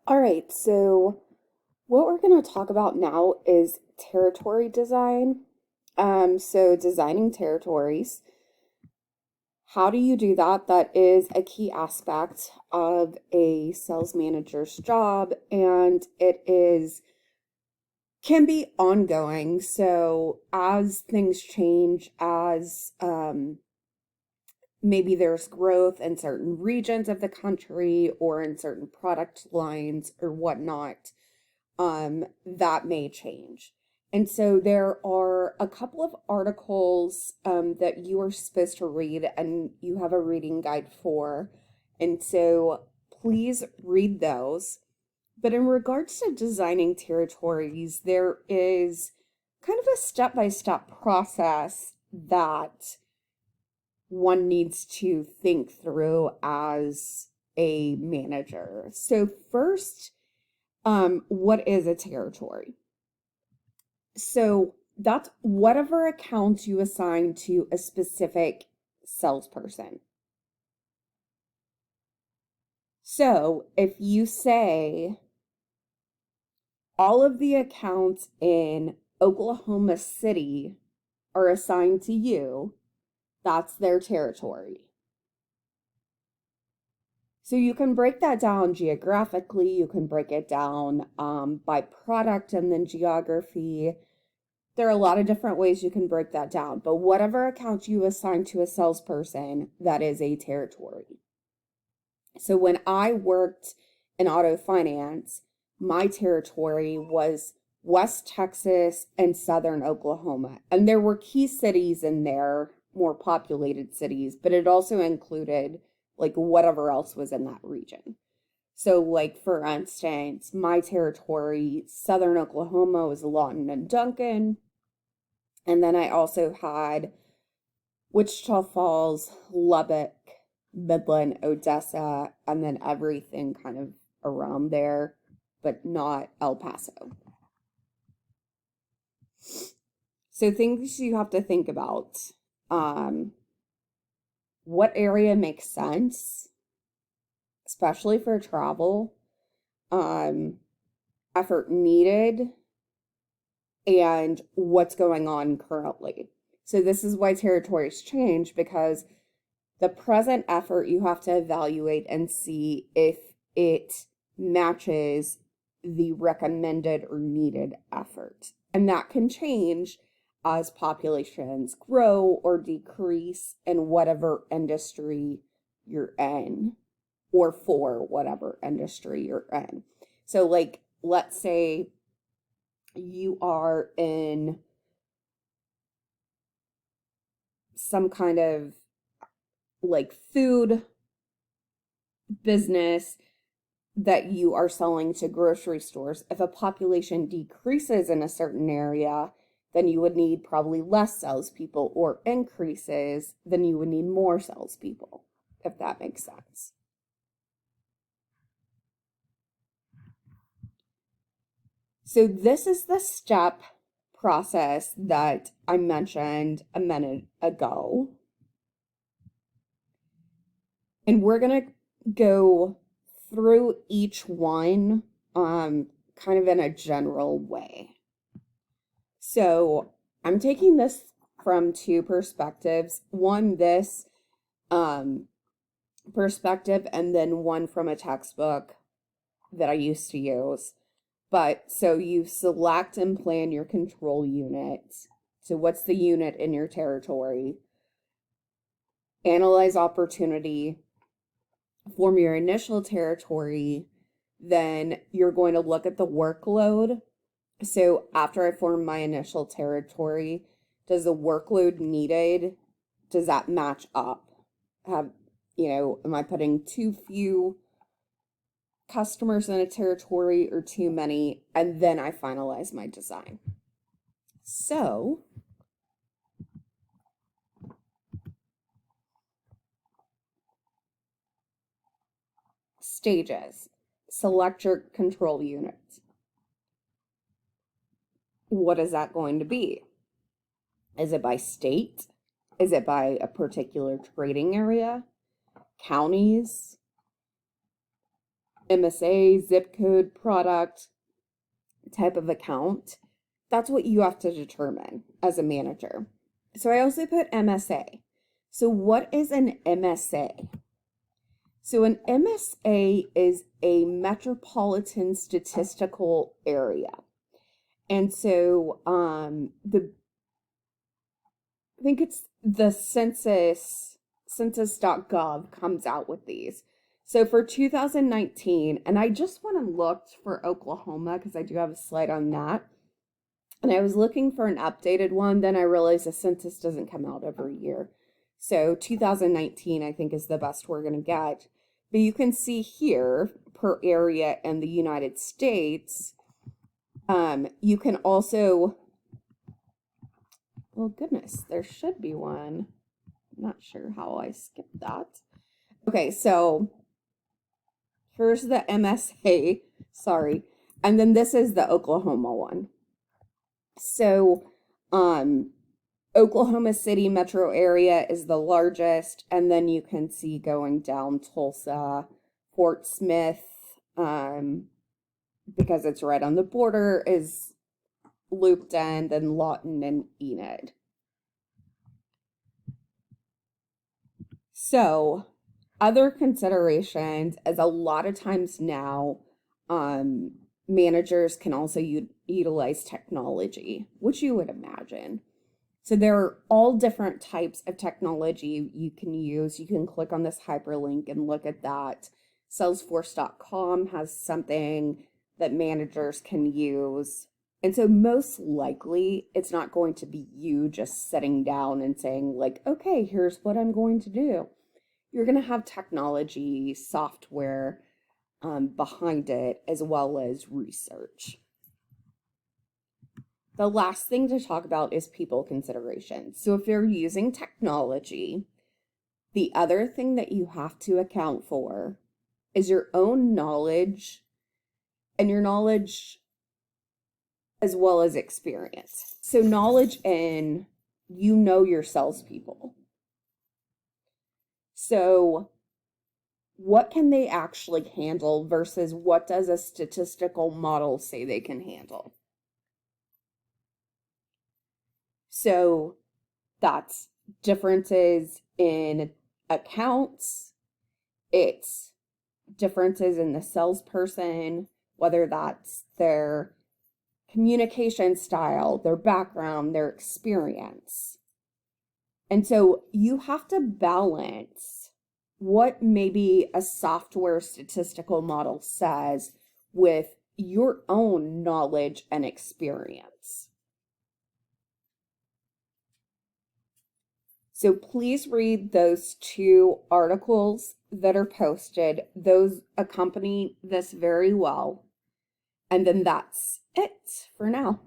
All right, so what we're going to talk about now is territory design. So designing territories. How do you do that? That is a key aspect of a sales manager's job, and it is can be ongoing. So as things change, as maybe there's growth in certain regions of the country or in certain product lines or whatnot, that may change. And so there are a couple of articles that you are supposed to read, and you have a reading guide for. And so please read those. But in regards to designing territories, there is kind of a step by step process that one needs to think through as a manager. So, first, what is a territory? So that's whatever accounts you assign to a specific salesperson. So if you say all of the accounts in Oklahoma City are assigned to you, that's their territory. So you can break that down geographically, you can break it down by product and then geography. There are a lot of different ways you can break that down, but whatever account you assign to a salesperson, that is a territory. So when I worked in auto finance, my territory was West Texas and Southern Oklahoma. And there were key cities in there, more populated cities, but it also included like whatever else was in that region. So, like for instance, my territory, Southern Oklahoma, was Lawton and Duncan. And then I also had Wichita Falls, Lubbock, Midland, Odessa, and then everything kind of around there, but not El Paso. So things you have to think about. What area makes sense, especially for travel, effort needed, and what's going on currently. So this is why territories change, because the present effort you have to evaluate and see if it matches the recommended or needed effort. And that can change as populations grow or decrease in whatever industry you're in, or for whatever industry you're in. So, like, let's say you are in some kind of like food business that you are selling to grocery stores. If a population decreases in a certain area, then you would need probably less salespeople, or increases, then you would need more salespeople, if that makes sense. So this is the step process that I mentioned a minute ago. And we're going to go through each one kind of in a general way. So I'm taking this from two perspectives. One, this perspective, and then one from a textbook that I used to use. But so you select and plan your control unit. So what's the unit in your territory? Analyze opportunity, form your initial territory. Then you're going to look at the workload. So after I form my initial territory, does the workload needed, does that match up? Am I putting too few customers in a territory or too many? And then I finalize my design. So stages. Select your control unit. What is that going to be? Is it by state? Is it by a particular trading area? Counties? MSA, zip code, product type of account. That's what you have to determine as a manager. So I also put MSA. So what is an MSA? So an MSA is a metropolitan statistical area. And so the I think it's the census.gov comes out with these. So for 2019, and I just went and looked for Oklahoma because I do have a slide on that. And I was looking for an updated one, then I realized the census doesn't come out every year. So 2019, I think, is the best we're going to get. But you can see here, per area in the United States, you can also, well, goodness, there should be one. I'm not sure how I skipped that. Okay, so here's the MSA, sorry. And then this is the Oklahoma one. So, Oklahoma City metro area is the largest, and then you can see going down Tulsa, Fort Smith, because it's right on the border, is looped in, then Lawton and Enid. So, other considerations is a lot of times now, managers can also utilize technology, which you would imagine. So there are all different types of technology you can use. You can click on this hyperlink and look at that. Salesforce.com has something that managers can use. And so most likely it's not going to be you just sitting down and saying like, okay, here's what I'm going to do. You're going to have technology, software behind it, as well as research. The last thing to talk about is people considerations. So if you're using technology, the other thing that you have to account for is your own knowledge, and your knowledge as well as experience. So knowledge in, you know, your salespeople. So what can they actually handle versus what does a statistical model say they can handle? So that's differences in accounts, it's differences in the salesperson, whether that's their communication style, their background, their experience. And so you have to balance what maybe a software statistical model says with your own knowledge and experience. So please read those 2 articles that are posted. Those accompany this very well. And then that's it for now.